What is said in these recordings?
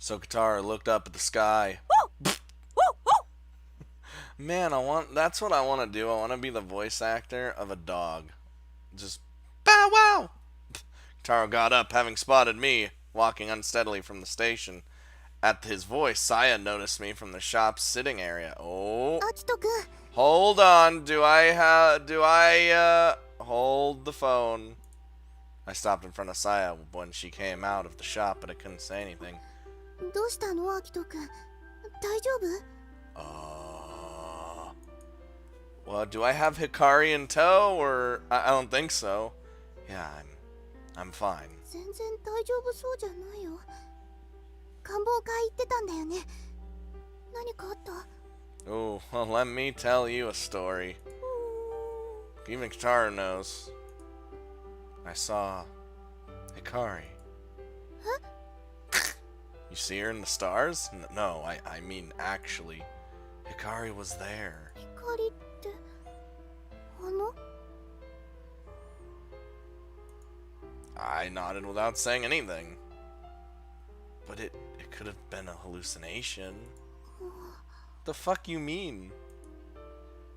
So Katara looked up at the sky. Man, that's what I want to do. I want to be the voice actor of a dog. Just bow wow. Katara got up, having spotted me walking unsteadily from the station. At his voice, Saya noticed me from the shop's sitting area. Oh, アキトくん hold on. Do I hold the phone? I stopped in front of Saya when she came out of the shop, but I couldn't say anything. どうしたのアキトくん大丈夫 Well, do I have Hikari in tow, or I don't think so. Yeah, I'm fine. 全然大丈夫そうじゃないよ官房会行ってたんだよね何かあった Oh, well, let me tell you a story. Even Katara knows. I saw Hikari. You see her in the stars? No, I mean actually. Hikari was there. 光ってあの I nodded without saying anything. But it could have been a hallucination. The fuck you mean?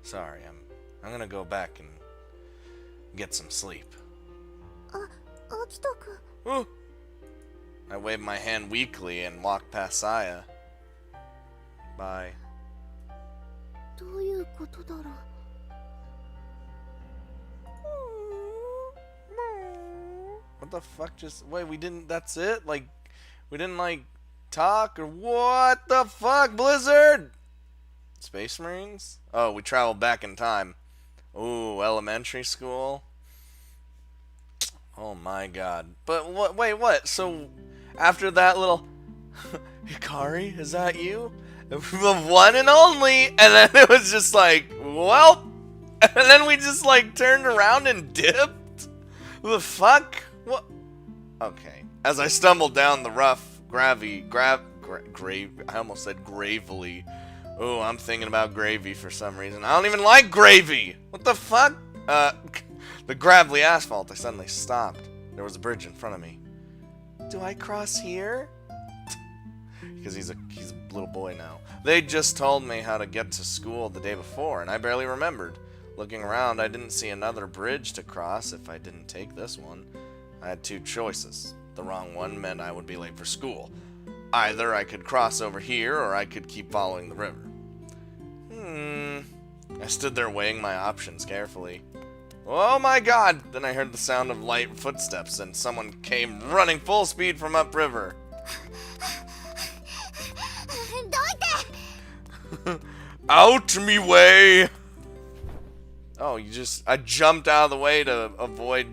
Sorry, I'm gonna go back and get some sleep. アキトくん Ooh. I waved my hand weakly and walked past Saya. Bye. どういうことだろう What the fuck just... Wait, we didn't... That's it? Like, we didn't, like, talk? Or what the fuck, Blizzard? Space Marines? Oh, we traveled back in time. Ooh, elementary school? Oh my god. But, what? Wait, what? So, after that little... Hikari, is that you? The one and only! And then it was just like, well... And then we just, like, turned around and dipped? The fuck? What? Okay. As I stumbled down the rough, I almost said gravely. Oh, I'm thinking about gravy for some reason. I don't even like gravy! What the fuck? The gravelly asphalt, I suddenly stopped. There was a bridge in front of me. Do I cross here? Because he's a little boy now. They just told me how to get to school the day before, and I barely remembered. Looking around, I didn't see another bridge to cross if I didn't take this one. I had two choices. The wrong one meant I would be late for school. Either I could cross over here, or I could keep following the river. I stood there weighing my options carefully. Oh my god! Then I heard the sound of light footsteps, and someone came running full speed from upriver. どいて Out me way! Oh, I jumped out of the way to avoid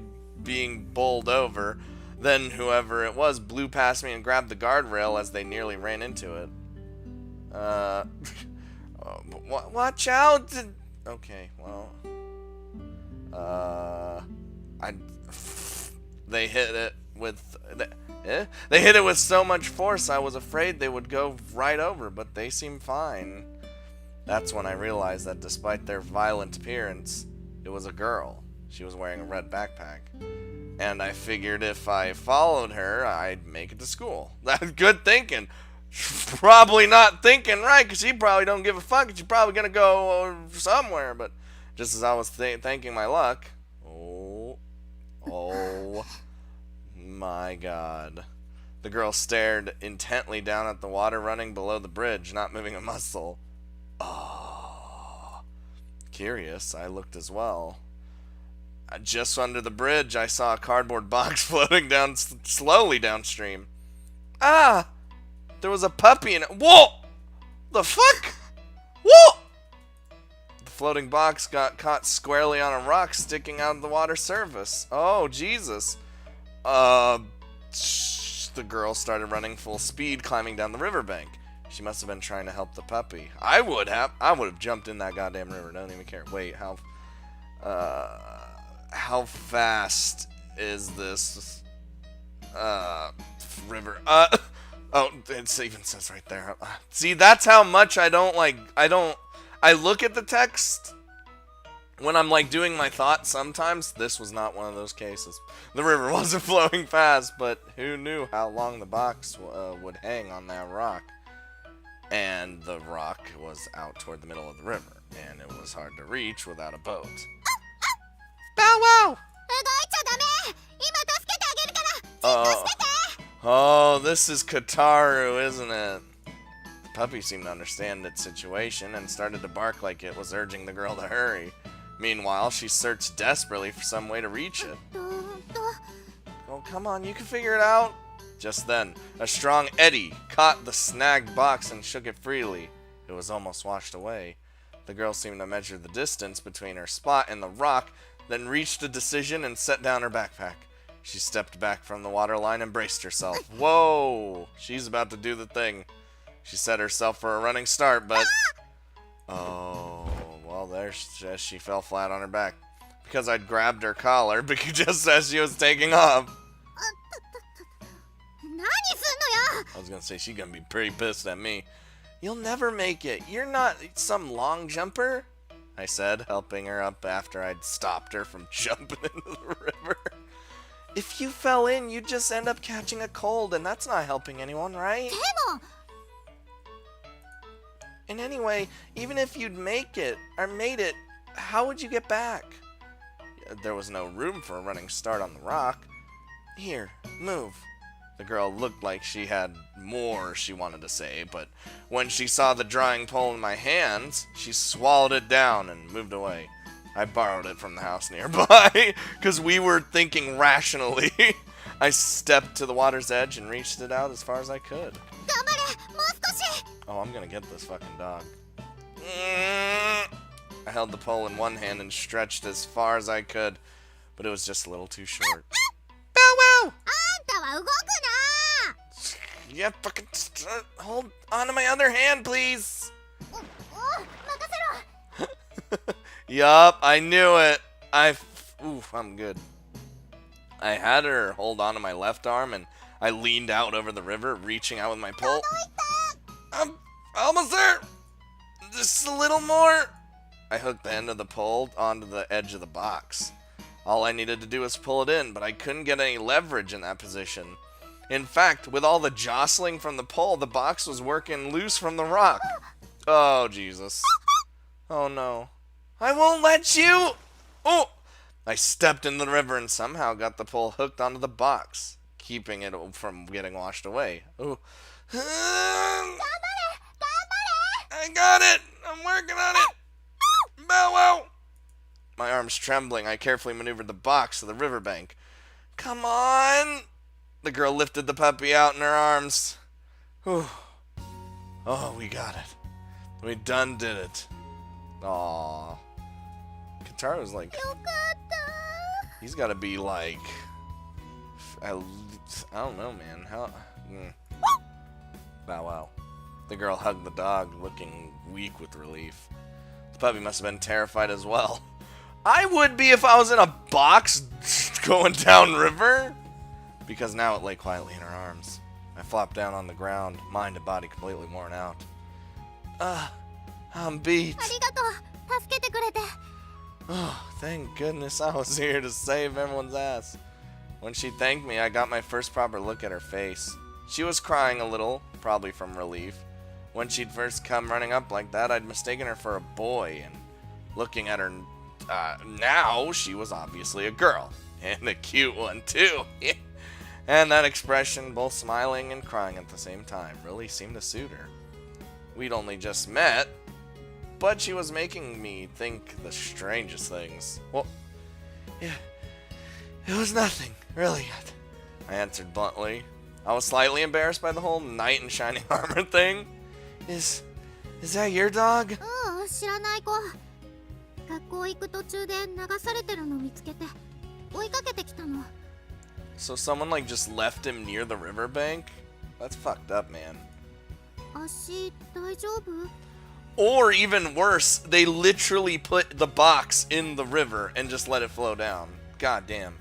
being bowled over. Then whoever it was blew past me and grabbed the guardrail as they nearly ran into it. Watch out! Okay, well. They hit it with... They hit it with so much force I was afraid they would go right over, but they seemed fine. That's when I realized that despite their violent appearance, it was a girl. She was wearing a red backpack. And I figured if I followed her, I'd make it to school. That's good thinking. Probably not thinking right, because she probably don't give a fuck. She's probably going to go somewhere. But just as I was thanking my luck... Oh my god. The girl stared intently down at the water running below the bridge, not moving a muscle. Oh. Curious, I looked as well. Just under the bridge, I saw a cardboard box floating down slowly downstream. Ah! There was a puppy in it. Whoa! The fuck? Whoa! The floating box got caught squarely on a rock sticking out of the water surface. Oh, Jesus. The girl started running full speed, climbing down the riverbank. She must have been trying to help the puppy. I would have jumped in that goddamn river. Don't even care. Wait, how fast is this river? Oh, it even says right there. See, that's how much I look at the text when I'm like doing my thoughts sometimes, this was not one of those cases. The river wasn't flowing fast, but who knew how long the box would hang on that rock. And the rock was out toward the middle of the river, and it was hard to reach without a boat. Bow wow! Oh, this is Kataru, isn't it? The puppy seemed to understand its situation and started to bark like it was urging the girl to hurry. Meanwhile, she searched desperately for some way to reach it. Oh, come on, you can figure it out. Just then, a strong eddy caught the snagged box and shook it freely. It was almost washed away. The girl seemed to measure the distance between her spot and the rock, then reached a decision and set down her backpack. She stepped back from the waterline and braced herself. Whoa! She's about to do the thing. She set herself for a running start, but... Oh, well, there she fell flat on her back. Because I'd grabbed her collar just as she was taking off. I was gonna say, she's gonna be pretty pissed at me. You'll never make it. You're not some long jumper, I said, helping her up after I'd stopped her from jumping into the river. If you fell in, you'd just end up catching a cold, and that's not helping anyone, right? And anyway, even if you'd make it, or made it, how would you get back? There was no room for a running start on the rock. Here, move. The girl looked like she had more she wanted to say, but when she saw the drying pole in my hands, she swallowed it down and moved away. I borrowed it from the house nearby, because we were thinking rationally. I stepped to the water's edge and reached it out as far as I could. Oh, I'm gonna get this fucking dog. I held the pole in one hand and stretched as far as I could, but it was just a little too short. Bow wow! Yeah, fucking hold on to my other hand, please. Yup, I knew it. I'm good. I had her hold on to my left arm, and I leaned out over the river, reaching out with my pole. I'm almost there. Just a little more. I hooked the end of the pole onto the edge of the box. All I needed to do was pull it in, but I couldn't get any leverage in that position. In fact, with all the jostling from the pole, the box was working loose from the rock. Oh, Jesus. Oh, no. I won't let you! Oh! I stepped in the river and somehow got the pole hooked onto the box, keeping it from getting washed away. Oh. I got it! I'm working on it! Bow wow! My arms trembling, I carefully maneuvered the box to the riverbank. Come on! The girl lifted the puppy out in her arms. Whew. Oh, we got it. We done did it. Aww. Kataro's like... He's gotta be like... I don't know, man. How... Bow wow. The girl hugged the dog, looking weak with relief. The puppy must have been terrified as well. I would be if I was in a box going down river. Because now it lay quietly in her arms. I flopped down on the ground, mind and body completely worn out. I'm beat. Oh, thank goodness I was here to save everyone's ass. When she thanked me, I got my first proper look at her face. She was crying a little, probably from relief. When she'd first come running up like that, I'd mistaken her for a boy, and looking at her now, she was obviously a girl. And a cute one, too. And that expression, both smiling and crying at the same time, really seemed to suit her. We'd only just met, but she was making me think the strangest things. Well, yeah, it was nothing, really. I answered bluntly. I was slightly embarrassed by the whole knight in shining armor thing. Is that your dog? So someone like just left him near the riverbank? That's fucked up, man. Or even worse, they literally put the box in the river and just let it flow down. God damn.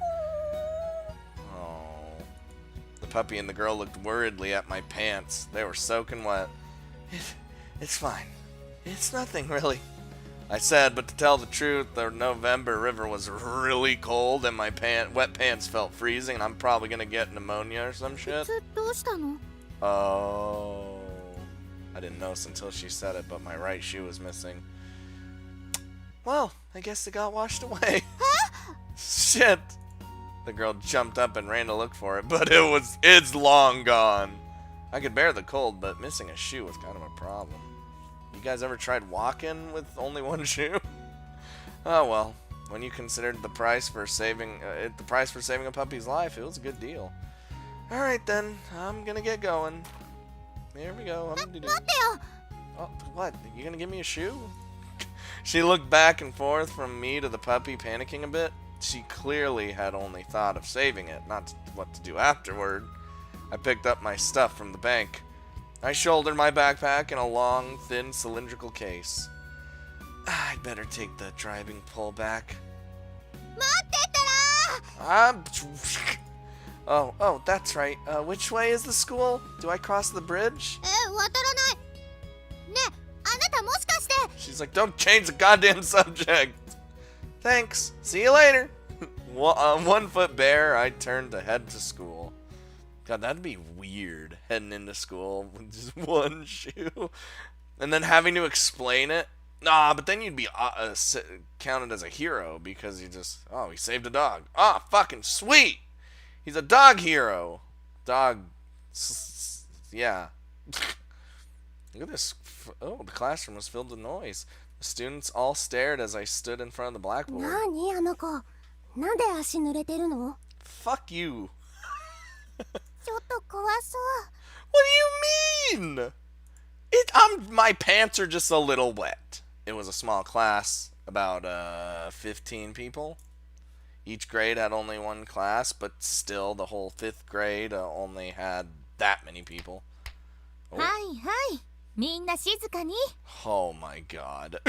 Oh. The puppy and the girl looked worriedly at my pants. They were soaking wet. It's fine. It's nothing, really. I said, but to tell the truth, the November river was really cold and my wet pants felt freezing and I'm probably gonna get pneumonia or some shit. どうしたの? Oh. I didn't notice until she said it, but my right shoe was missing. Well, I guess it got washed away. Shit. The girl jumped up and ran to look for it, but it's long gone. I could bear the cold, but missing a shoe was kind of a problem. You guys ever tried walking with only one shoe? Oh well, when you considered the price for saving a puppy's life, it was a good deal. All right then, I'm gonna get going. Here we go. Oh, what? You gonna give me a shoe? She looked back and forth from me to the puppy, panicking a bit. She clearly had only thought of saving it, not what to do afterward. I picked up my stuff from the bank. I shouldered my backpack in a long, thin, cylindrical case. I'd better take the driving pole back. Oh, that's right. Which way is the school? Do I cross the bridge? She's like, don't change the goddamn subject. Thanks. See you later. 1 foot bare, I turned to head to school. God, that'd be weird, heading into school with just one shoe. And then having to explain it. Nah, but then you'd be counted as a hero because he saved a dog. Ah, fucking sweet. He's a dog hero. Yeah. Look at this. Oh, the classroom was filled with noise. The students all stared as I stood in front of the blackboard. 何あの子なんで足濡れてるの? Fuck you. ちょっと怖そう. What do you mean? My pants are just a little wet. It was a small class, about 15 people. Each grade had only one class, but still the whole 5th grade only had that many people. Oh. はいはいみんな静かに. Oh my god.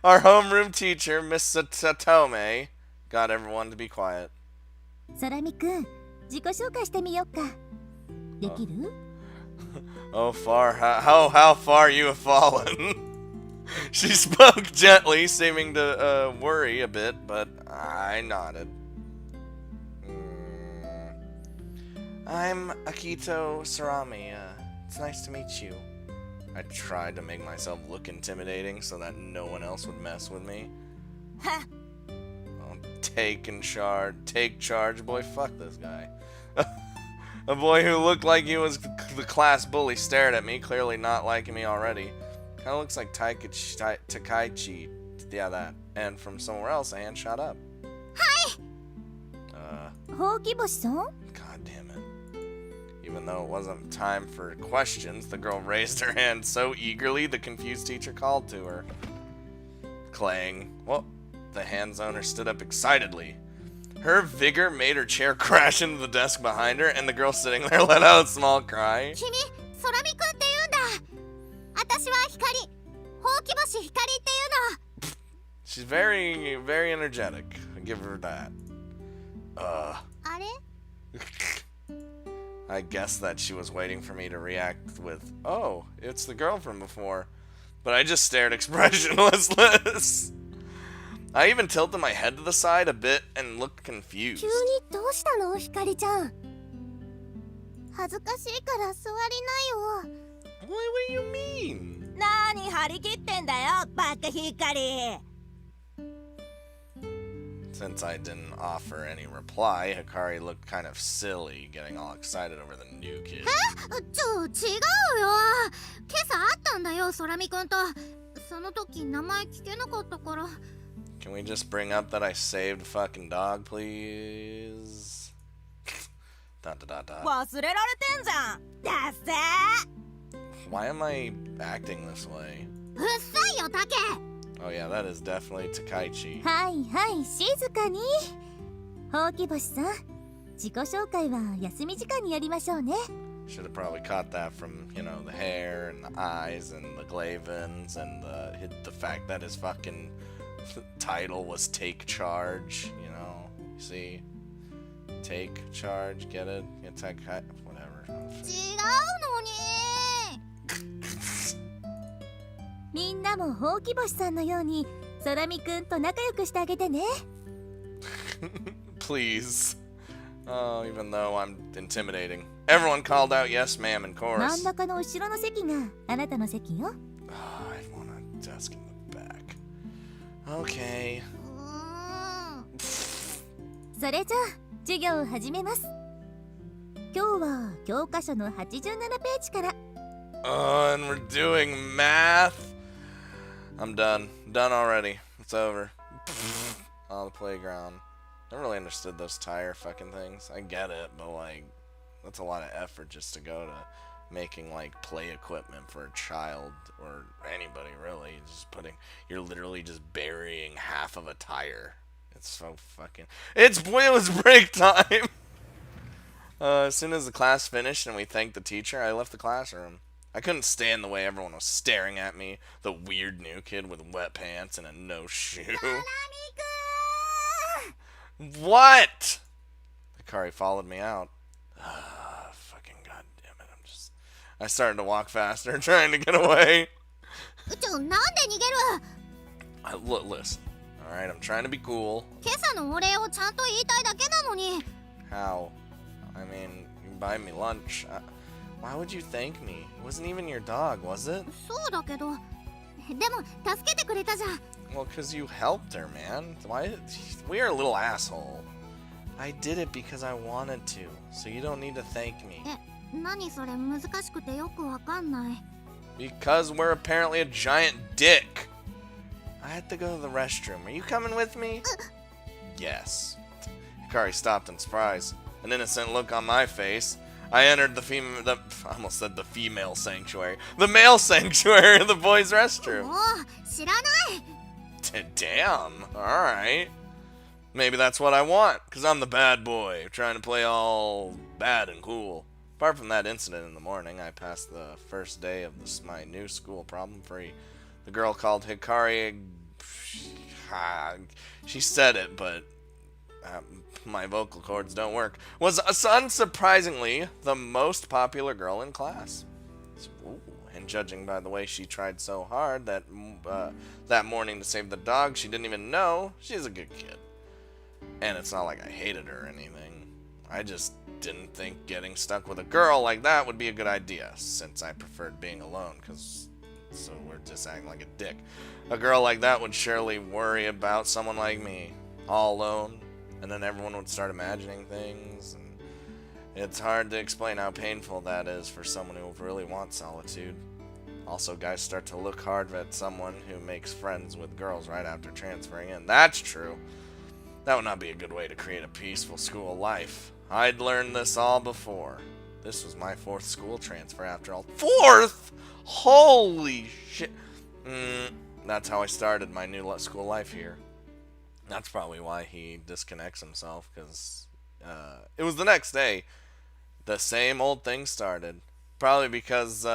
Our homeroom teacher, Miss Satome, got everyone to be quiet. 空見くん自己紹介してみよっかできる? Oh, how far you have fallen. She spoke gently, seeming to worry a bit, but I nodded. I'm Akito Sarami. It's nice to meet you. I tried to make myself look intimidating so that no one else would mess with me. Ha! Oh, take charge, boy. Fuck this guy. A boy who looked like he was the class bully stared at me, clearly not liking me already. Kinda looks like Takaichi. Yeah, that. And from somewhere else, Anne shot up. Hi! ほうき星さん? God damn it. Even though it wasn't time for questions, the girl raised her hand so eagerly the confused teacher called to her. Clang. Well, the hand's owner stood up excitedly. Her vigor made her chair crash into the desk behind her, and the girl sitting there let out a small cry. 君、空見くんって言うんだ。私は光。ほうき星光って言うの。 She's very, very energetic. I give her that. あれ? I guessed that she was waiting for me to react with, oh, it's the girl from before. But I just stared expressionless. I even tilted my head to the side a bit and looked confused. 急にどうしたの、光ちゃん。恥ずかしいから座りなよ。What do you mean? 何張り切ってんだよ、バカ光。Since I didn't offer any reply, Hikari looked kind of silly, getting all excited over the new kid. 違うよ。今朝会ったんだよ、空見くんと。その時名前聞けなかったから。Can we just bring up that I saved a fucking dog, please? Dot. 忘れられてんじゃん。だっせー。 Why am I acting this way? うっさいよ、タケ。 Oh yeah, that is definitely Takaichi. はいはい、静かに。ほうき星さん、自己紹介は休み時間にやりましょうね。 Should have probably caught that from, you know, the hair and the eyes and the glavins and the fact that his fucking title was Take Charge, you know? You see? Take Charge, get it? Whatever. 違うのに。みんなもほうき星さんのように空見くんと仲良くしてあげてね。Please. Oh, even though I'm intimidating. Everyone called out yes, ma'am, in 真ん chorus. 中の後ろの席があなたの席よ。Oh, I want a desk in the back. Okay. それじゃあ授業を始めます。今日は教科書の87ページから。Oh, and we're doing math. I'm done. Done already. It's over. On the playground. I really understood those tire fucking things. I get it, but like, that's a lot of effort just to go to making like play equipment for a child or anybody really. You're literally just burying half of a tire. It's so fucking. It was break time. As soon as the class finished and we thanked the teacher, I left the classroom. I couldn't stand the way everyone was staring at me. The weird new kid with wet pants and a no shoe. What? Hikari followed me out. Fucking goddamn it! I started to walk faster, trying to get away. Look, listen. All right, I'm trying to be cool. How? I mean, you buy me lunch. Why would you thank me? It wasn't even your dog, was it? Well, because you helped her, man. Why? We are a little asshole. I did it because I wanted to, so you don't need to thank me. Because we're apparently a giant dick. I had to go to the restroom. Are you coming with me? Yes. Hikari stopped in surprise. An innocent look on my face. I entered I almost said the female sanctuary. The male sanctuary of the boys' restroom. Damn. Alright. Maybe that's what I want, because I'm the bad boy, trying to play all bad and cool. Apart from that incident in the morning, I passed the first day of my new school problem-free. The girl called Hikari... She said it, but... my vocal cords don't work. Was unsurprisingly the most popular girl in class. Ooh, and judging by the way she tried so hard that morning to save the dog she didn't even know, she's a good kid. And it's not like I hated her or anything. I just didn't think getting stuck with a girl like that would be a good idea, since I preferred being alone, so we're just acting like a dick. A girl like that would surely worry about someone like me, all alone, and then everyone would start imagining things, and it's hard to explain how painful that is for someone who really wants solitude. Also, guys start to look hard at someone who makes friends with girls right after transferring in. That's true. That would not be a good way to create a peaceful school life. I'd learned this all before. This was my 4th school transfer after all. 4th?! Holy shit. That's how I started my new school life here. That's probably why he disconnects himself, because it was the next day. The same old thing started. Probably because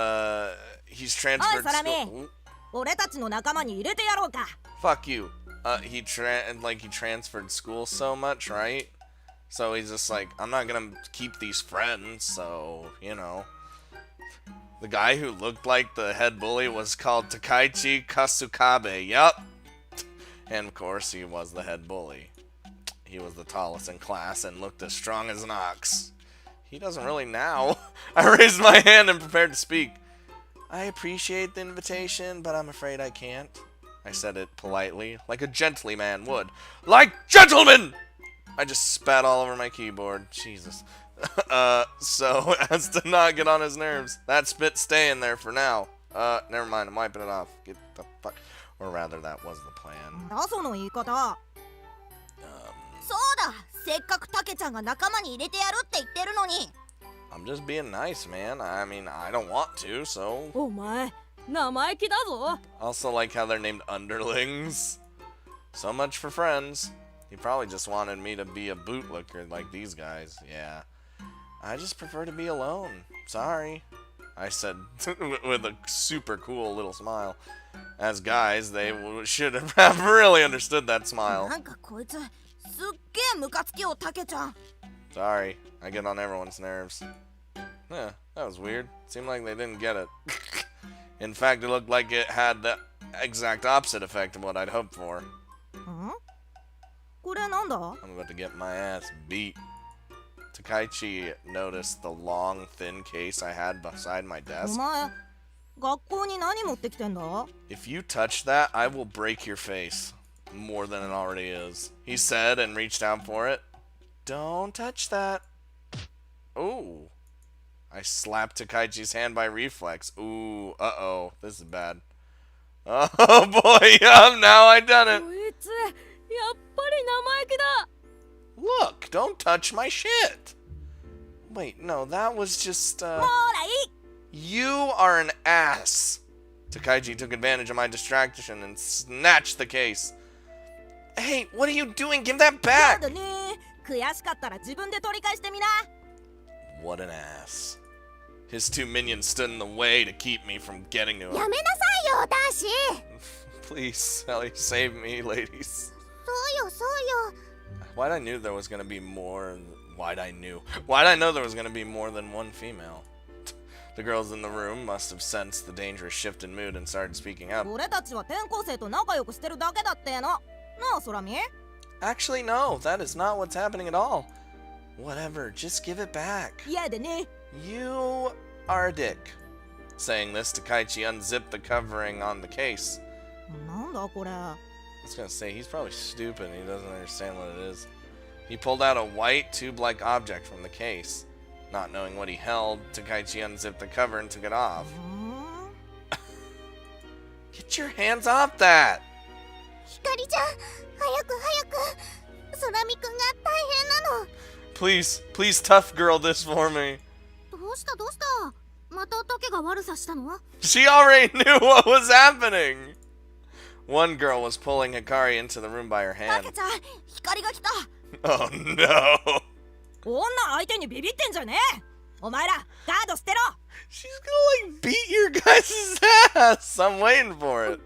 he's transferred school. Fuck you. He transferred school so much, right? So he's just like, I'm not gonna keep these friends, so, you know. The guy who looked like the head bully was called Takaichi Kasukabe, yup. And of course, he was the head bully. He was the tallest in class and looked as strong as an ox. He doesn't really now. I raised my hand and prepared to speak. I appreciate the invitation, but I'm afraid I can't. I said it politely, like a gentleman would. Like gentlemen! I just spat all over my keyboard. Jesus. So as to not get on his nerves. That spit's staying there for now. Never mind, I'm wiping it off. Get the fuck. Or rather, that was the plan. I'm just being nice, man. I mean, I don't want to, so... Also like how they're named underlings. So much for friends. He probably just wanted me to be a bootlicker like these guys. Yeah. I just prefer to be alone. Sorry. I said with a super cool little smile. As guys, they should have really understood that smile. Sorry. I get on everyone's nerves. Yeah, that was weird. Seemed like they didn't get it. In fact, it looked like it had the exact opposite effect of what I'd hoped for. これなんだ I'm about to get my ass beat. Takaichi noticed the long, thin case I had beside my お desk. 前学校に何持ってきてんだ If you touch that, I will break your face. More than it already is. He said and reached out for it. Don't touch that. Ooh. I slapped Takaichi's hand by reflex. Ooh, uh-oh. This is bad. Oh boy, now I done it. こいつやっぱり生意気だ Look, don't touch my shit. Wait, no, that was just, ほらいい You are an ass. Takaichi took advantage of my distraction and snatched the case. Hey, what are you doing? Give that そう back. だね悔しかったら自分で取り返してみな What an ass. His two minions stood in the way to keep me from getting to や him. めなさいよダーシー Please, Ellie, save me, ladies. そうよそうよ Why'd I knew there was gonna be more? Why'd I know there was gonna be more than one female? The girls in the room must have sensed the dangerous shift in mood and started speaking up. 俺たちは転校生と仲良くしてるだけだってのなあ空見 Actually, no, that is not what's happening at all. Whatever, just give it back. 嫌でね You are a dick. Saying this, Takaichi unzipped the covering on the case. なんだこれ I was gonna say, he's probably stupid and he doesn't understand what it is. He pulled out a white, tube-like object from the case. Not knowing what he held, Takaichi unzipped the cover and took it off. うーん Get your hands off that! ひかりちゃん早く早く空見くんが大変なの Please, please tough girl this for me. どうしたどうしたまた竹が悪さしたの She already knew what was happening! One girl was pulling Hikari into the room by her 竹 hand. ちゃん光が来た Oh no! 女相手にビビってんじゃねえお前らガード捨てろ She's gonna like beat your guys' ass! I'm waiting for it.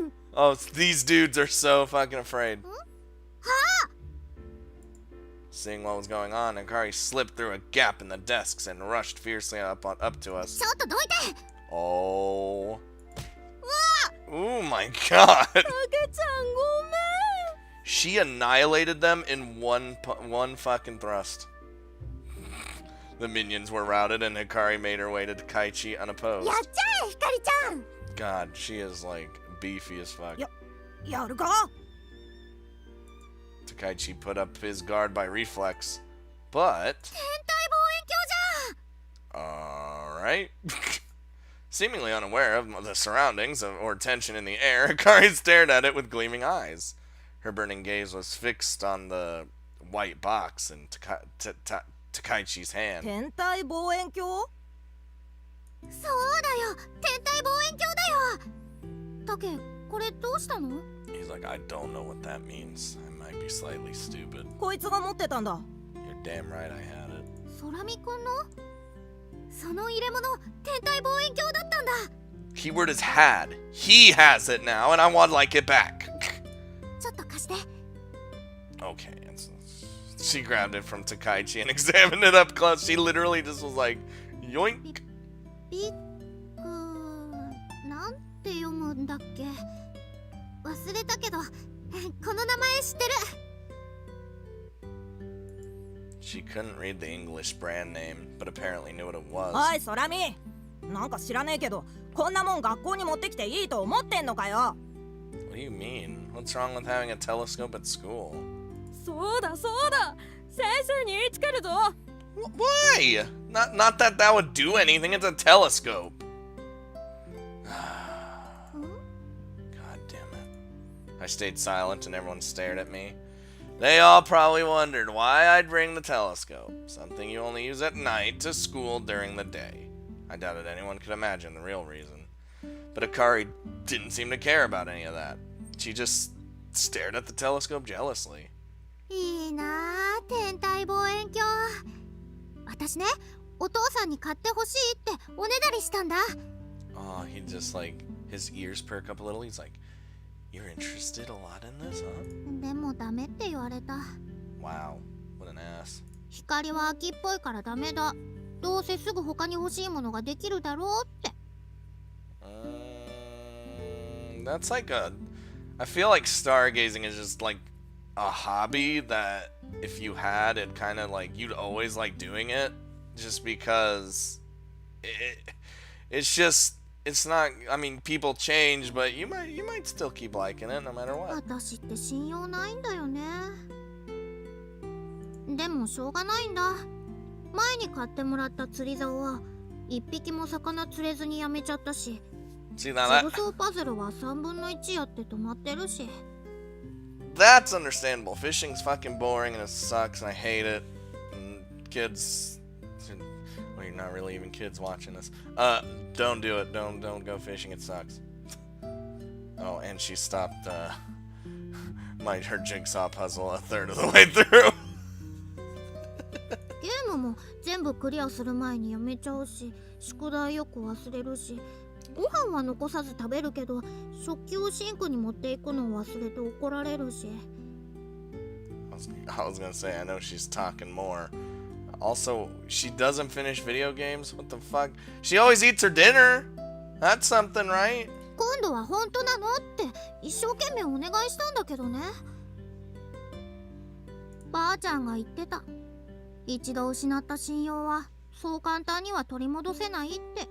うん Oh, these dudes are so fucking afraid. は Seeing what was going on, Hikari slipped through a gap in the desks and rushed fiercely up to あ us. ちょっとどいて Oh. うわ Oh my god! 竹ちゃんごめん She annihilated them in one fucking thrust. The minions were routed and Hikari made her way to Takaichi unopposed. やっちゃえひかりちゃん God, she is like beefy as fuck. やるか Takaichi put up his guard by reflex. But... 天体望遠鏡じゃん Alright. Seemingly unaware of the surroundings or tension in the air, Hikari stared at it with gleaming eyes. Her burning gaze was fixed on the white box in Takaichi's hand. 天体望遠鏡そうだよ天体望遠鏡だよ竹これどうしたの He's like, I don't know what that means. I might be slightly stupid. こいつが持ってたんだ You're damn right I had it. 空見くんのその入れ物天体望遠鏡だったんだ Keyword is had. He has it now, and I want to like it back. ちょっと貸して Okay. She grabbed it from Takaichi and examined it up close. She literally just was like, yoink. ビッグなんて読むんだっけ忘れたけどこの名前知ってる She couldn't read the English brand name, but apparently knew what it was. おい空見なんか知らねえけどこんなもん学校に持ってきていいと思ってんのかよ What do you mean? What's wrong with having a telescope at school? そうだそうだ先生に言いつけるぞ Why? Not that that would do anything. It's a telescope. God damn it. I stayed silent and everyone stared at me. They all probably wondered why I'd bring the telescope, something you only use at night, to school during the day. I doubted anyone could imagine the real reason. But Hikari didn't seem to care about any of that. She just stared at the telescope jealously. いいなあ天体望遠鏡私ねお父さんに買ってほしいっておねだりしたんだ Oh, he just like, his ears perk up a little. He's like, you're interested a lot in this, huh? でもダメって言われた Wow, what an ass. 光は秋っぽいからダメだどうせすぐ他に欲しいものができるだろうって That's like a... I feel like stargazing is just like a hobby that if you had it kind of like you'd always like doing it just because it's just it's not I mean people change but you might still keep liking it no matter what. 私って信用ないんだよね。でもしょうがないんだ。前に買ってもらった釣り竿は一匹も魚釣れずにやめちゃったし、 See ジ now グソーパズルは3分の1やって止まってるし。 that's understandable. Fishing's fucking boring and it sucks and I hate it. And kids, well, you're not really even kids watching this. Don't do it. Don't go fishing. It sucks. Oh, and she stopped her jigsaw puzzle a third of the way through. ゲームも全部クリアする前にやめちゃうし、宿題よく忘れるし、ご飯は残さず食べるけど、食器をシンクに持っていくのを忘れて怒られるし。I was gonna say, I know she's talking more. Also, she doesn't finish video games? What the fuck? She always eats her dinner! That's something, right? 今度は本当なのって一生懸命お願いしたんだけどね。ばあちゃんが言ってた。一度失った信用はそう簡単には取り戻せないって。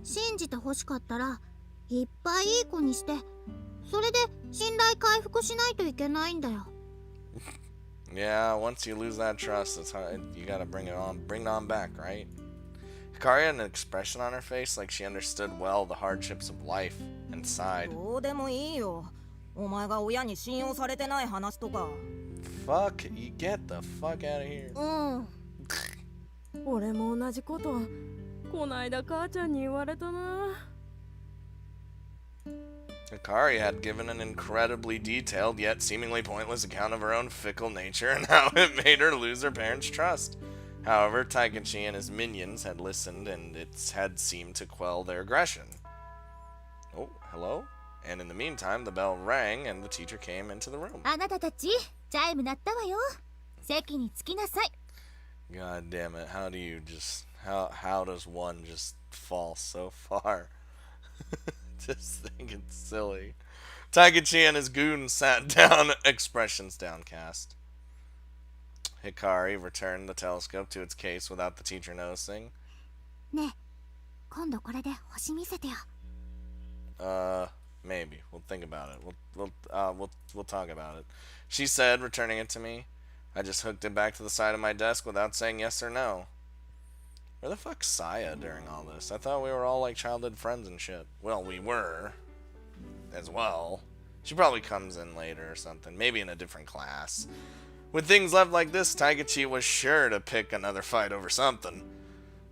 信じて欲しかったらいっぱいいい子にして、それで信頼回復しないといけないんだよ。Yeah, once you lose that trust, it's hard. You gotta bring it on back, right? Hikari had an expression on her face like she understood well the hardships of life and sighed. どうでもいいよ。お前が親に信用されてない話とか。Fuck, you get the fuck out of here. うん。俺も同じこと。こないだ母ちゃんに言われたな。Hikari had given an incredibly detailed yet seemingly pointless account of her own fickle nature and how it made her lose her parents' trust. However, Taikechi and his minions had listened and it had seemed to quell their aggression. Oh, hello? And in the meantime, the bell rang and the teacher came into the room. あなたたち、チャイム鳴ったわよ。席に着きなさい。 God damn it, how do you just... How does one just fall so far? Just think it's silly. Taikechi and his goons sat down, expressions downcast. Hikari returned the telescope to its case without the teacher noticing. ねえ、今度これで星見せてよ。 Maybe. We'll think about it. We'll talk about it. She said, returning it to me. I just hooked it back to the side of my desk without saying yes or no. Where the fuck's Saya during all this? I thought we were all like childhood friends and shit. Well, we were. As well. She probably comes in later or something. Maybe in a different class. With things left like this, Taikechi was sure to pick another fight over something.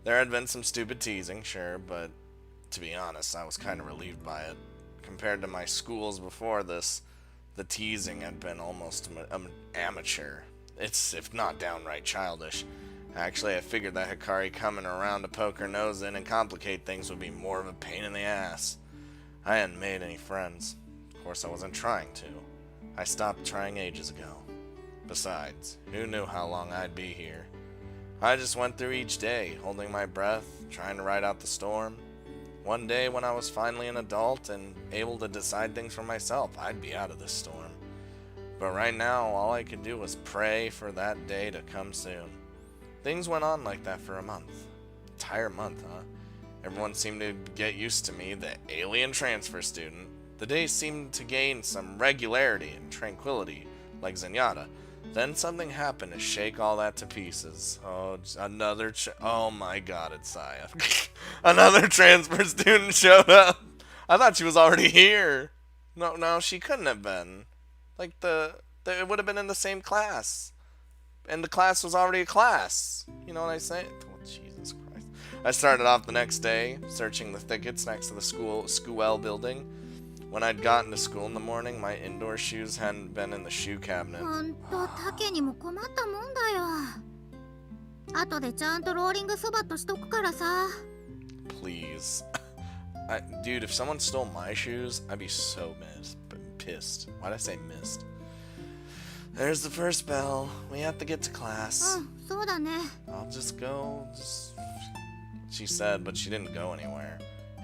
There had been some stupid teasing, sure, but to be honest, I was kind of relieved by it. Compared to my schools before this, the teasing had been almost amateur. It's, if not downright childish. Actually, I figured that Hikari coming around to poke her nose in and complicate things would be more of a pain in the ass. I hadn't made any friends. Of course, I wasn't trying to. I stopped trying ages ago. Besides, who knew how long I'd be here? I just went through each day, holding my breath, trying to ride out the storm. One day, when I was finally an adult and able to decide things for myself, I'd be out of this storm. But right now, all I could do was pray for that day to come soon. Things went on like that for a month. Entire month, huh? Everyone seemed to get used to me, the alien transfer student. The days seemed to gain some regularity and tranquility, like Zenyatta. Then something happened to shake all that to pieces. Oh, oh my god, it's Saya. Another transfer student showed up. I thought she was already here. No, she couldn't have been. Like, it would have been in the same class. And the class was already a class. You know what I say? Oh, Jesus Christ. I started off the next day, searching the thickets next to the school building. When I'd gotten to school in the morning, my indoor shoes hadn't been in the shoe cabinet. ほんと、タケにも困ったもんだよ。後でちゃんとローリングそばとしとくからさ。Please. Dude, if someone stole my shoes, I'd be so pissed. Why'd I say missed? There's the first bell. We have to get to class. そうだね。I'll just go, she said, but she didn't go anywhere.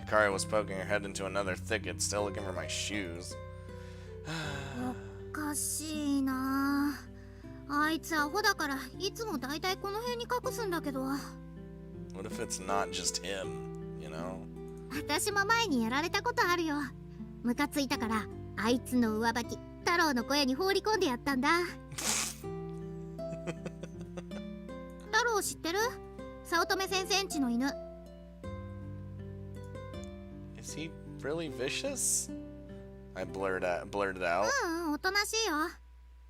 Hikari was poking her head into another thicket, still looking for my shoes. おかしいなあいつアホだからいつもだいたいこの辺に隠すんだけど What if it's not just him, you know? 私も前にやられたことあるよムカついたからあいつの上履き太郎の小屋に放り込んでやったんだ太郎知ってる早乙女先生んちの犬 Is he really vicious? I blurted out. うんおとなしいよ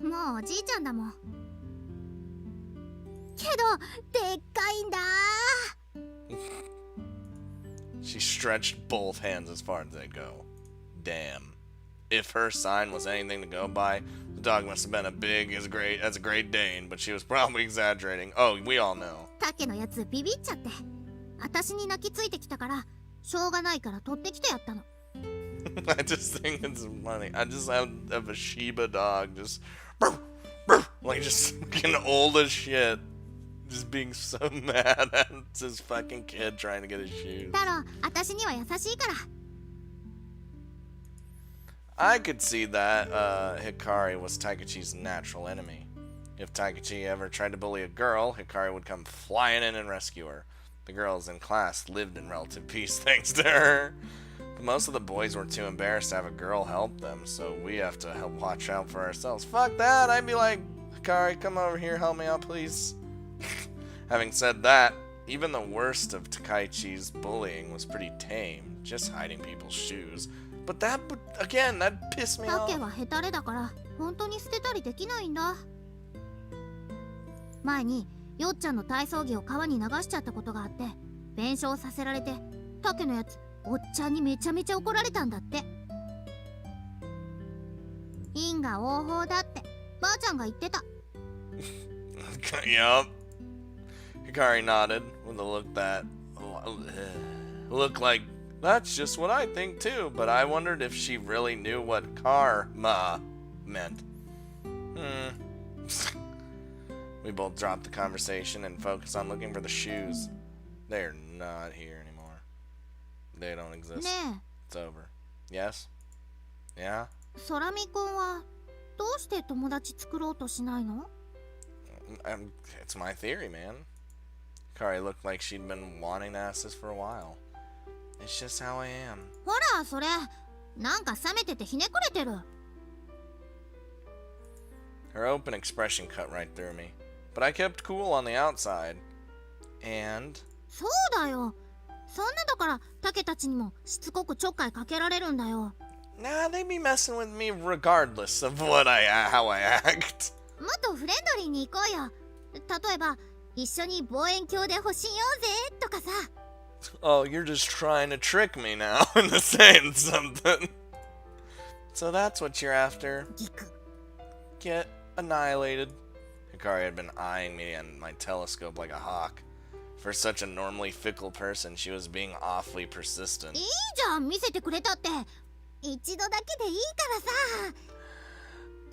もうおじいちゃんだもんけどでっかいんだ She stretched both hands as far as they'd go. Damn. If her sign was anything to go by, the dog must have been as a Great Dane, but she was probably exaggerating. Oh, we all know. タケのやつビビっちゃって私に泣きついてきたからしょうがないから取ってきてやったの I just think it's funny. I just have a Shiba dog just like just fucking old as shit. Just being so mad at his fucking kid trying to get his shoes. 太郎私には優しいから I could see that Hikari was Taikechi's natural enemy. If Taikechi ever tried to bully a girl, Hikari would come flying in and rescue her. The girls in class lived in relative peace thanks to her. But most of the boys were too embarrassed to have a girl help them, so we have to watch out for ourselves. Fuck that! I'd be like, Hikari, come over here, help me out, please. Having said that, even the worst of Takaichi's bullying was pretty tame, just hiding people's shoes. But that pissed me タ off. ケはヘタレだから本当に捨てたりできないんだ前によっちゃんの体操着を川に流しちゃったことがあって弁償させられてタケのやつおっちゃんにめちゃめちゃ怒られたんだって因果応報だってばあちゃんが言ってた Yup. Hikari nodded with a look that looked like that's just what I think too, but I wondered if she really knew what karma meant. We both dropped the conversation and focused on looking for the shoes. They're not here anymore. They don't exist. ね It's over. Yes? Yeah? え空見くんはどうして友達作ろうとしないの It's my theory, man. Hikari looked like she'd been wanting to ask this for a while. It's just how I am. ほらそれなんか冷めててひねくれてる Her open expression cut right through me. But I kept cool on the outside. And そうだよそんなだからタケたちにもしつこくちょっかいかけられるんだよ nah, they be messing with me regardless of how I act. もっとフレンドリーに行こうよ例えば一緒に望遠鏡で星見ようぜとかさ Oh, you're just trying to trick me now into saying something. So that's what you're after. ギク Get annihilated. Hikari had been eyeing me and my telescope like a hawk. For such a normally fickle person, she was being awfully persistent. いいじゃん見せてくれたって一度だけでいいか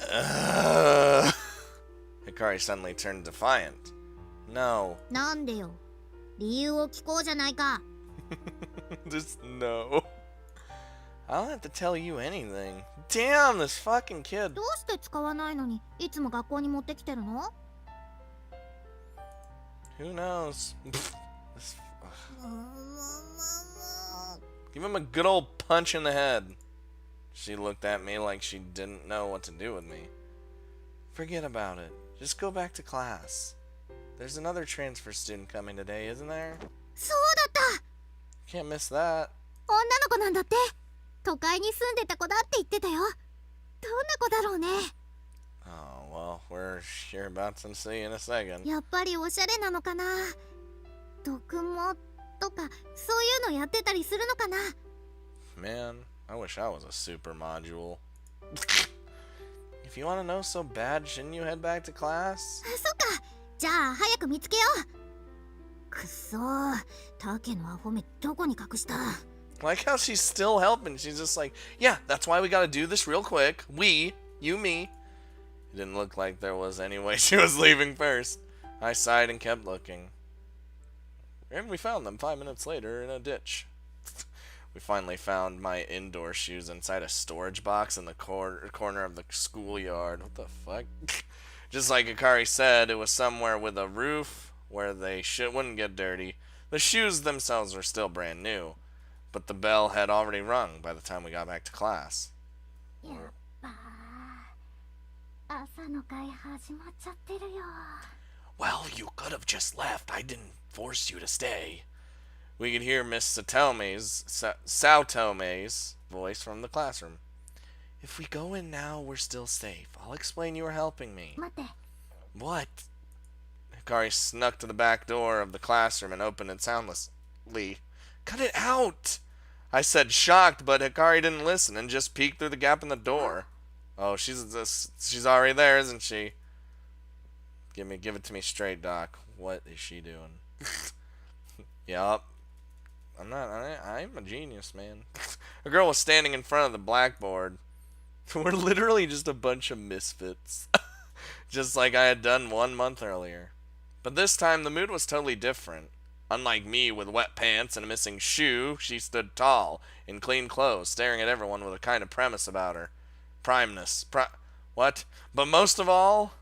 らさ Hikari suddenly turned defiant. No. なんでよ理由を聞こうじゃないか Just no. I don't have to tell you anything. Damn, this fucking kid. どうして使わないのにいつも学校に持ってきてるの Who knows? Give him a good old punch in the head. She looked at me like she didn't know what to do with me. Forget about it. Just go back to class. There's another transfer student coming today, isn't there? そうだった Can't miss that. 女の子なんだって都会に住んでた子だって言ってたよどんな子だろうね Oh, well, we're sure about to see in a second. やっぱりおしゃれなのかな読モとかそういうのやってたりするのかな Man, I wish I was a super module. If you want to know so bad, shouldn't you head back to class? そっかじゃあ早く見つけようくそータケのアホ目どこに隠した Like how she's still helping. She's just like, yeah, that's why we gotta do this real quick. We, you, me. It didn't look like there was any way she was leaving first. I sighed and kept looking. And we found them 5 minutes later in a ditch. We finally found my indoor shoes inside a storage box in the corner of the schoolyard. What the fuck? Just like Akari said, it was somewhere with a roof where they wouldn't get dirty. The shoes themselves were still brand new, but the bell had already rung by the time we got back to class. やっぱ朝の会始まっちゃってるよ。 Well, you could have just left. I didn't force you to stay. We could hear Miss Sautome's voice from the classroom. If we go in now, we're still safe. I'll explain you were helping me. 待って。 What? Hikari snuck to the back door of the classroom and opened it soundlessly. Cut it out! I said shocked, but Hikari didn't listen and just peeked through the gap in the door. Oh, she's already there, isn't she? Give it to me straight, Doc. What is she doing? Yup. I'm a genius, man. A girl was standing in front of the blackboard. We're literally just a bunch of misfits. Just like I had done 1 month earlier. But this time the mood was totally different. Unlike me with wet pants and a missing shoe, she stood tall, in clean clothes, staring at everyone with a kind of premise about her. Primeness. What? But most of all...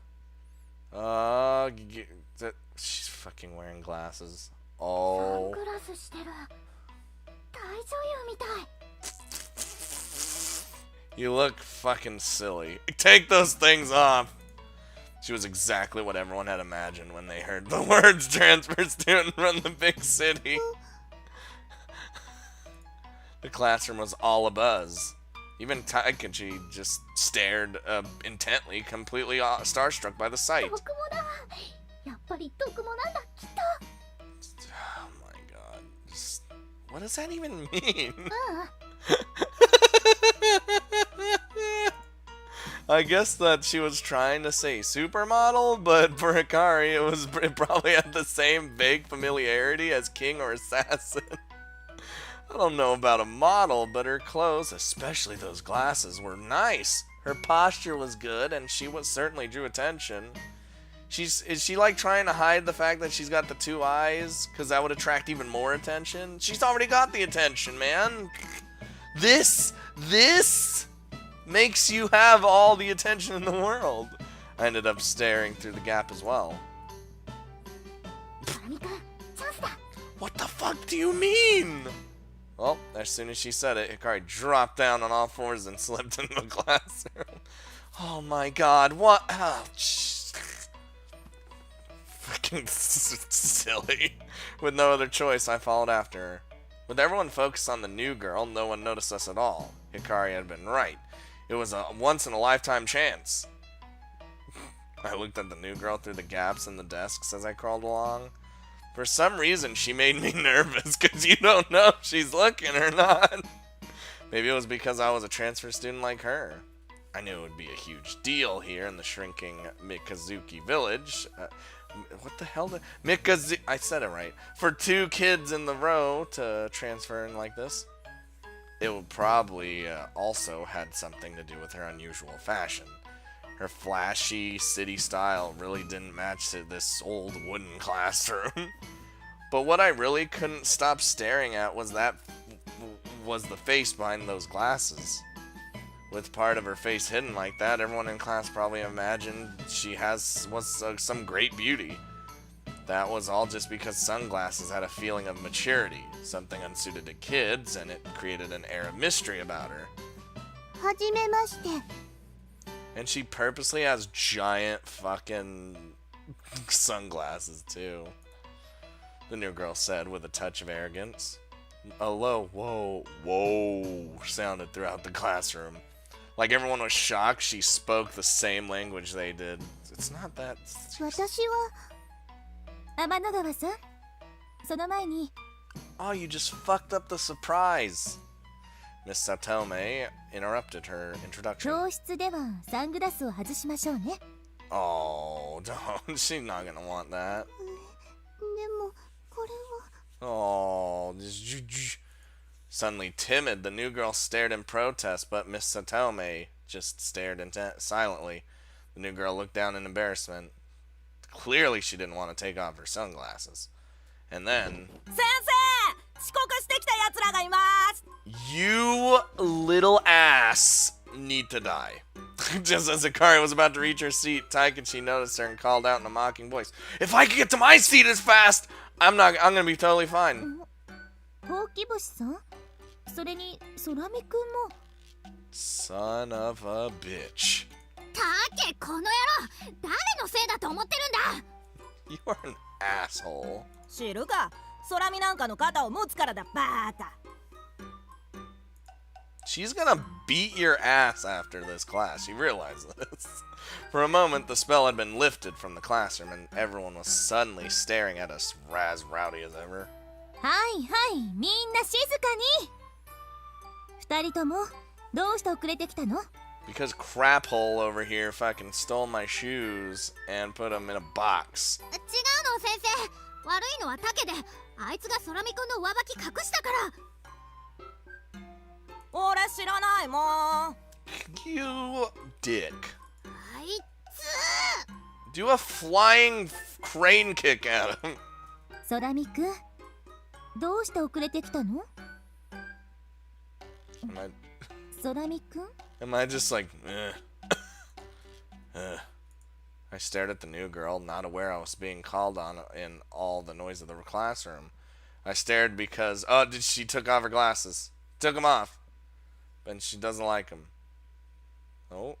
she's fucking wearing glasses. Oh. サングラスしてる。大女優みたい。 You look fucking silly. Take those things off. She was exactly what everyone had imagined when they heard the words transfer student from the big city. The classroom was all abuzz. Even Taikachi just stared intently, completely starstruck by the sight. 毒もだ。やっぱり毒もなんだきっと。 Oh my god. What does that even mean? I guess that she was trying to say supermodel, but for Hikari it probably had the same vague familiarity as king or assassin. I don't know about a model, but her clothes, especially those glasses, were nice. Her posture was good, and she certainly drew attention. Is she like trying to hide the fact that she's got the 2 eyes? Because that would attract even more attention? She's already got the attention, man. This makes you have all the attention in the world. I ended up staring through the gap as well. What the fuck do you mean? Well, as soon as she said it, Hikari dropped down on all fours and slipped into the classroom. Oh my god, what? Oh, fucking silly. With no other choice, I followed after her. With everyone focused on the new girl, no one noticed us at all. Hikari had been right. It was a once-in-a-lifetime chance. I looked at the new girl through the gaps in the desks as I crawled along. For some reason, she made me nervous, because you don't know if she's looking or not. Maybe it was because I was a transfer student like her. I knew it would be a huge deal here in the shrinking Mikazuki village. What the hell? I said it right. For 2 kids in the row to transfer in like this. It would probably also had something to do with her unusual fashion. Her flashy city style really didn't match this old wooden classroom. But what I really couldn't stop staring at was the face behind those glasses. With part of her face hidden like that, everyone in class probably imagined she was some great beauty. That was all just because sunglasses had a feeling of maturity, something unsuited to kids, and it created an air of mystery about her. はじめまして。 And she purposely has giant fucking sunglasses too. The new girl said with a touch of arrogance. A low whoa sounded throughout the classroom. Like everyone was shocked she spoke the same language they did. It's not that... 私は天の川さん。その前に。 Oh, you just fucked up the surprise. Miss Satome interrupted her introduction. 教室ではサングラスを外しましょうね。 Oh, don't. She's not gonna want that. でもこれは。 Oh, suddenly timid, the new girl stared in protest, but Miss Satome just stared silently. The new girl looked down in embarrassment. Clearly she didn't want to take off her sunglasses. And then... 先生遅刻してきた奴らがいます You little ass need to die. Just as Akari was about to reach her seat, Taikachi noticed her and called out in a mocking voice, If I could get to my seat as fast, I'm gonna be totally fine. ほうき星さん、それに空見くんも。 Son of a bitch. たけ、この野郎、誰のせいだと思ってるんだ。 You are an asshole. 知るか空見なんかの肩を持つからだバーカ She's gonna beat your ass after this class. You realize this. For a moment, the spell had been lifted from the classroom, and everyone was suddenly staring at us as rowdy as ever. はいはい、みんな静かに。二人ともどうして遅れてきたの？ Because Craphole over here fucking stole my shoes and put them in a box. 違うの先生、悪いのはタケで、あいつが空見くんの上履き隠したから。俺知らないもん You dick. あいつ。 Do a flying crane kick at him. 空見くん、どうして遅れてきたの？ 空見くん？ Am I just like, I stared at the new girl, not aware I was being called on in all the noise of the classroom. I stared because, she took off her glasses. Took them off. And she doesn't like them. Oh,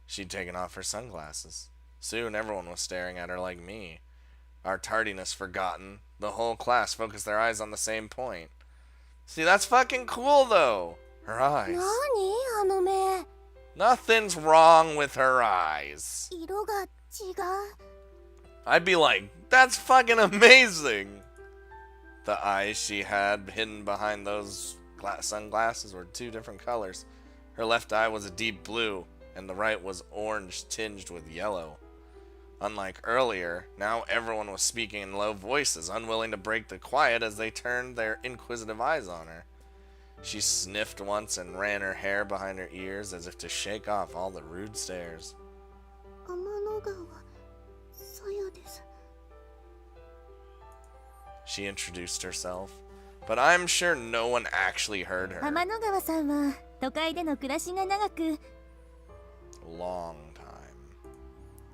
she'd taken off her sunglasses. Soon everyone was staring at her like me. Our tardiness forgotten, the whole class focused their eyes on the same point. See, that's fucking cool though. Her eyes. 何あの目。 Nothing's wrong with her eyes. 色が違う。 I'd be like, that's fucking amazing. The eyes she had hidden behind those sunglasses were two different colors. Her left eye was a deep blue, and the right was orange tinged with yellow. Unlike earlier, now everyone was speaking in low voices, unwilling to break the quiet as they turned their inquisitive eyes on her. She sniffed once and ran her hair behind her ears as if to shake off all the rude stares. 天の川、さやです。 She introduced herself, but I'm sure no one actually heard her. 天の川さんは都会での暮らしが長く。 Long time.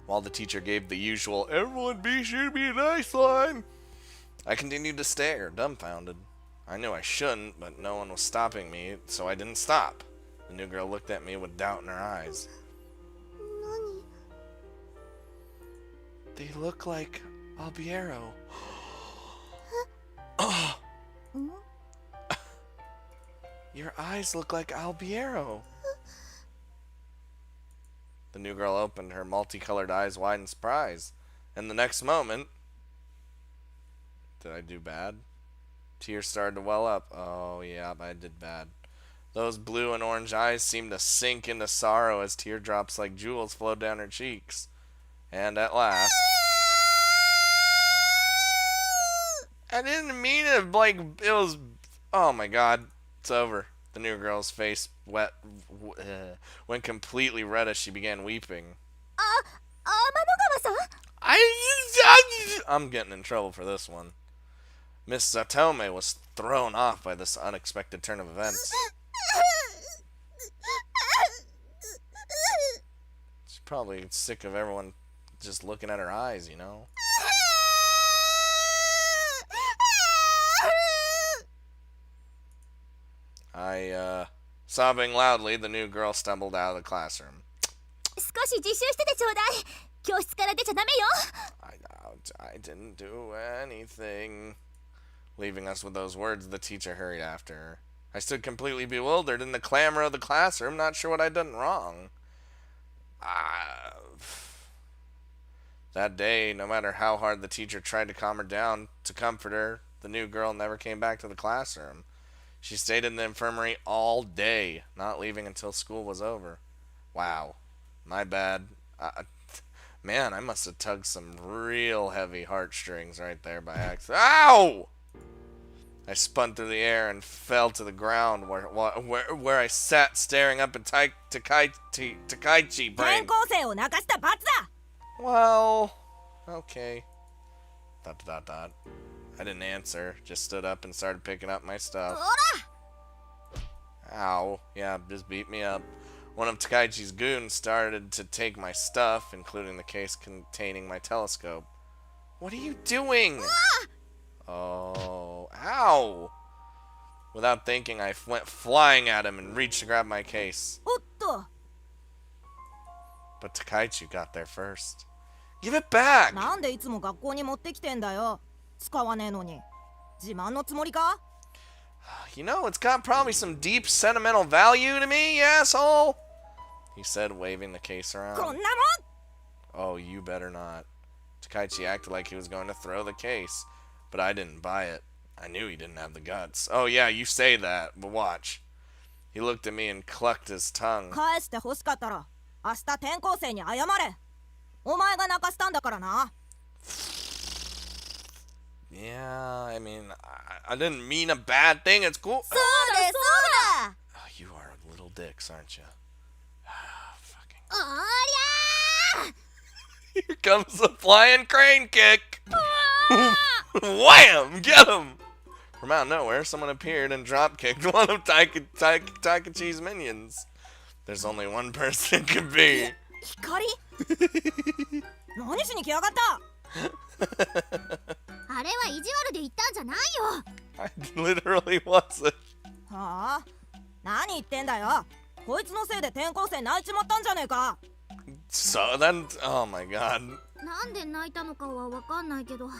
While the teacher gave the usual, everyone be sure to be nice line, I continued to stare, dumbfounded. I knew I shouldn't, but no one was stopping me, so I didn't stop. The new girl looked at me with doubt in her eyes. 何？ They look like Albiero. ん？ Your eyes look like Albiero. The new girl opened her multicolored eyes wide in surprise. And the next moment... Did I do bad? Tears started to well up. Oh, yeah, I did bad. Those blue and orange eyes seemed to sink into sorrow as teardrops like jewels flowed down her cheeks. And at last... I didn't mean it like it was... Oh my god. It's over. The new girl's face went completely red as she began weeping. 天の川さん？ I'm getting in trouble for this one. Miss Satome was thrown off by this unexpected turn of events. She's probably sick of everyone just looking at her eyes, you know? Sobbing loudly, the new girl stumbled out of the classroom. 少し自習しててちょうだい。教室から出ちゃダメよ。I didn't do anything. Leaving us with those words, the teacher hurried after her. I stood completely bewildered in the clamor of the classroom, not sure what I'd done wrong. That day, no matter how hard the teacher tried to calm her down, to comfort her, the new girl never came back to the classroom. She stayed in the infirmary all day, not leaving until school was over. Wow. My bad. Man, I must have tugged some real heavy heartstrings right there by accident. Ow! I spun through the air and fell to the ground where I sat staring up at Takaichi brain. 転校生を泣かした罰だ Well, okay. ... I didn't answer, just stood up and started picking up my stuff. Ow. Yeah, just beat me up. One of Takaichi's goons started to take my stuff, including the case containing my telescope. What are you doing? Oh, ow. Without thinking, I went flying at him and reached to grab my case. おっと But Takaichi got there first. Give it back! なんでいつも学校に持ってきてんだよ。使わねえのに。自慢のつもりか You know, it's got probably some deep sentimental value to me, you asshole! He said, waving the case こん around. なもん Oh, you better not. Takaichi acted like he was going to throw the case, but I didn't buy it. I knew he didn't have the guts. Oh yeah, you say that, but watch. He looked at me and clucked his tongue. 返して欲しかったら明日転校生に謝れ。お前が泣かしたんだからな。 Yeah, I mean, I didn't mean a bad thing. It's cool. そうだそうだ Oh, you are little dicks, aren't you? Fucking. おりゃ Here comes the flying crane kick. Wham! Get him! From out of nowhere, someone appeared and drop kicked one of Takachi's minions. There's only one person it could be. 光何しに来やがった あれは意地悪で言ったんじゃないよ I literally wasn't. はあ何言ってんだよ。こいつのせいで転校生泣いちまったんじゃねえか。 So then, oh my god. なんで泣いたのかはわかんないけどでも違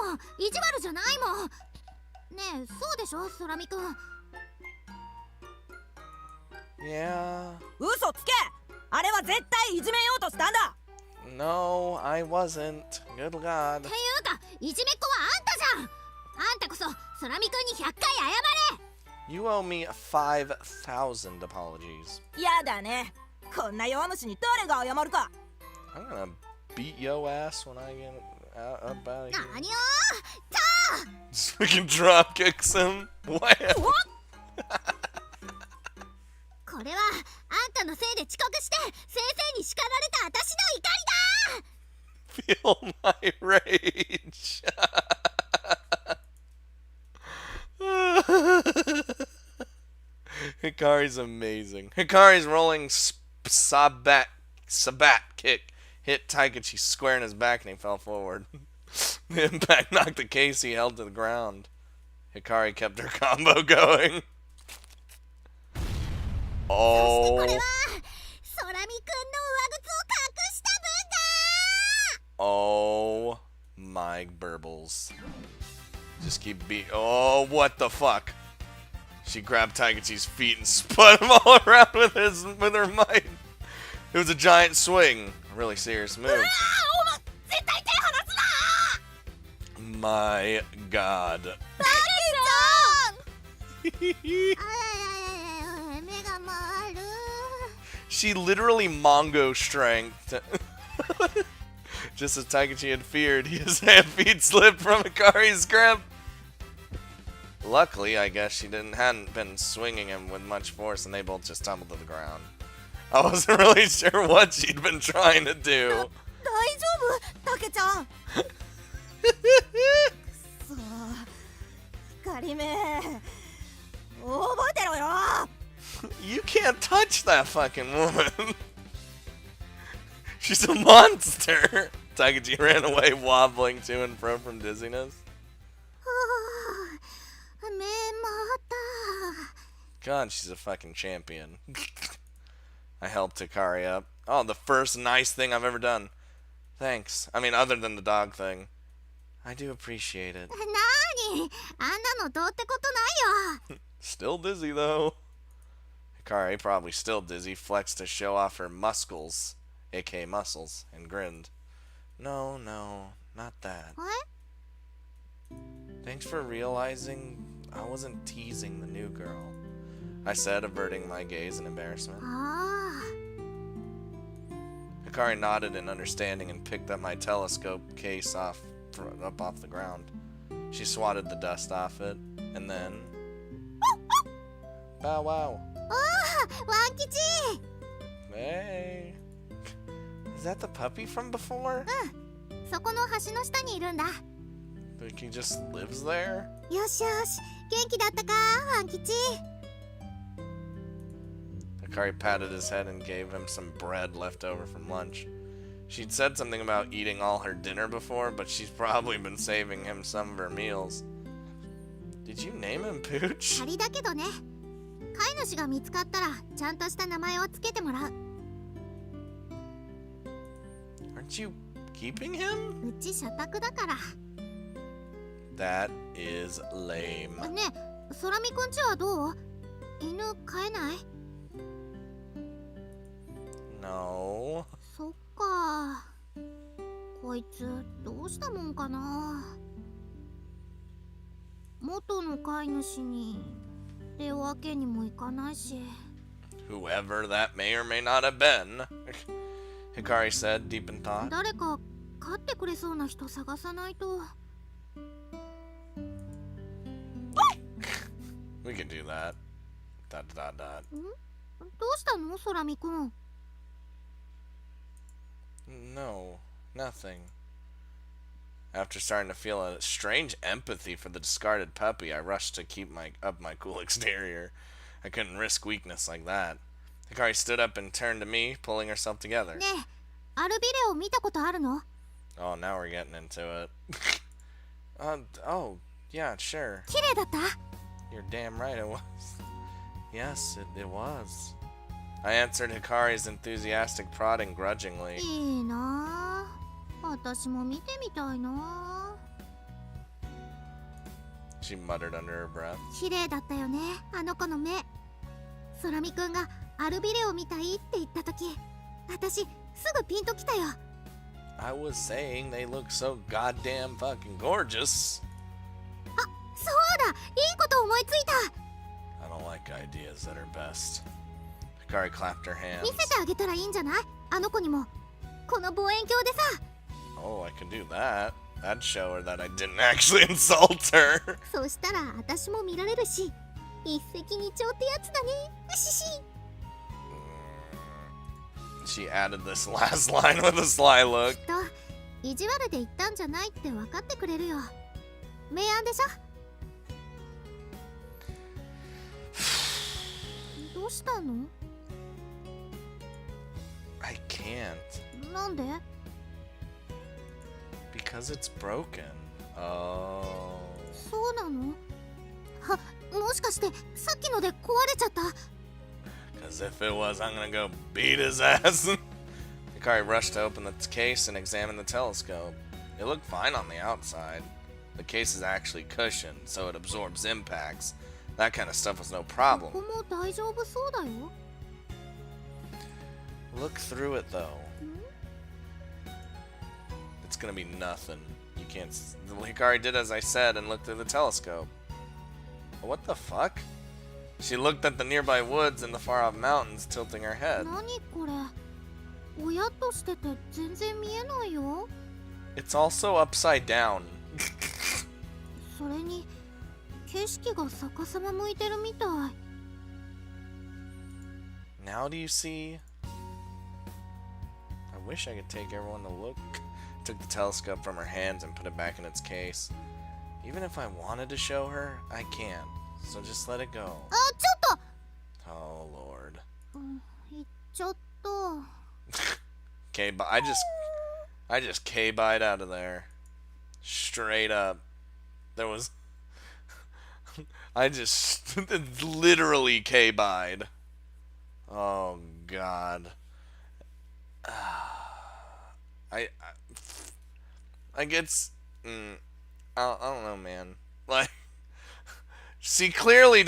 うもん意地悪じゃないもんねえそうでしょ空見くん Yeah. 嘘つけ。あれは絶対いじめようとしたんだ。 No, I wasn't. Good God. っていうかいじめっ子はあんたじゃんあんたこそ空見くんに100回謝れ You owe me 5,000 apologies. やだね。こんな弱虫に誰が謝るか。 I'm gonna beat yo ass when I get up out of here. 何を So we can drop kicks him. Wham! これはあんたのせいで遅刻して先生に叱られた私の怒りだ Feel my rage. Hikari's amazing. Hikari's rolling sabat kick hit Taikachi square in his back and he fell forward. The impact knocked the case he held to the ground. Hikari kept her combo going. そしてこ Oh, れは空見くんの上靴を隠した分だ oh my burbles. Just keep beat. Oh, what the fuck? She grabbed Taikachi's feet and spun him all around with her might. It was a giant swing. A really serious move. お前絶対手離すな。 My god. 目が回る She literally Mongo strength. Just as Taikachi had feared, his feet slipped from Hikari's grip. Luckily, I guess she hadn't been swinging him with much force and they both just tumbled to the ground. I wasn't really sure what she'd been trying to do. 大丈夫たけちゃん。そう光目覚えてろよ。 You can't touch that fucking woman. She's a monster. Taikachi ran away, wobbling to and fro from dizziness. 目回った God, she's a fucking champion. I helped Hikari up. Oh, the first nice thing I've ever done. Thanks. I mean, other than the dog thing. I do appreciate it. なーにあんなのどうってことないよ Still dizzy, though. Hikari, probably still dizzy, flexed to show off her muscles, aka muscles, and grinned. No, not that. What? Thanks for realizing I wasn't teasing the new girl, I said, averting my gaze in embarrassment. あ Hikari nodded in understanding and picked up my telescope case up off the ground. She swatted the dust off it, and then... Bow wow. ワン吉 Hey. Is that the puppy from before? そこの橋の下にいるんだ Like he just lives there? よしよし、元気だったか、ワン吉。Hikari patted his head and gave him some bread left over from lunch. She'd said something about eating all her dinner before, but she's probably been saving him some of her meals. Did you name him Pooch? 仮だけどね。飼い主が見つかったらちゃんとした名前をつけてもらう。 Aren't you keeping him? うち社宅だから。 That is lame. ねえ、空見くんちはどう？犬飼えない？ No. そっか。こいつどうしたもんかな。元の飼い主にってわけにもいかないし。 Whoever that may or may not have been, Hikari said, deep in thought. 誰か飼ってくれそうな人探さないと。 We can do that. Dot. どうしたの、空見くん。 No, nothing. After starting to feel a strange empathy for the discarded puppy, I rushed to keep up my cool exterior. I couldn't risk weakness like that. Hikari stood up and turned to me, pulling herself together. ねえ、アルビレを見たことあるの？ Oh, now we're getting into it. Oh, yeah, sure. 綺麗だった？ You're damn right it was. Yes, it was. I answered Hikari's enthusiastic prodding grudgingly. いいなあ。私も見てみたいな。 She muttered under her breath. 綺麗だったよね、あの子の目。空見くんがアルビレを見たいって言った時、私すぐピンときたよ。 I was saying they look so goddamn fucking gorgeous. あ、そうだ、いいこと思いついた。 I don't like ideas that are best. Hikari clapped her hands. 見せてあげたらいいんじゃない？あの子にも。この望遠鏡でさ。 Oh, I can do that. That'd show her that I didn't actually insult her. そしたら私も見られるし、一石二鳥ってやつだね。うしし。 She added this last line with a sly look. きっと意地悪で言ったんじゃないって分かってくれるよ。明暗でしょ。どうしたの？ I can't. なんで？ Because it's broken. Oh. そうなの？は、もしかしてさっきので壊れちゃった？ Because if it was, I'm gonna go beat his ass. Hikari rushed to open the case and examine the telescope. It looked fine on the outside. The case is actually cushioned, so it absorbs impacts. That kind of stuff was no こ problem. こも大丈夫そうだよ。 Look through it though. ん？ It's gonna be nothing. You can't. Hikari did as I said and looked through the telescope. What the fuck? She looked at the nearby woods and the far-off mountains, tilting her head. 何これ？親としてて全然見えないよ。 It's also upside down. それに景色が逆さま向いてるみたい。 Now do you see? I wish I could take everyone to look. Took the telescope from her hands and put it back in its case. Even if I wanted to show her, I can't. So just let it go. あ、ちょっと。 Oh Lord. 言っちゃった。 Okay, but I just K-byed out of there. Straight up. There was I just literally K-byed. Oh God. I guess I don't know, man. Like she clearly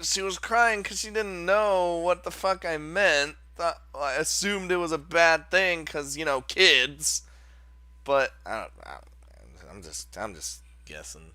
she was crying because she didn't know what the fuck I meant. I assumed it was a bad thing because, you know, kids. But I'm just guessing.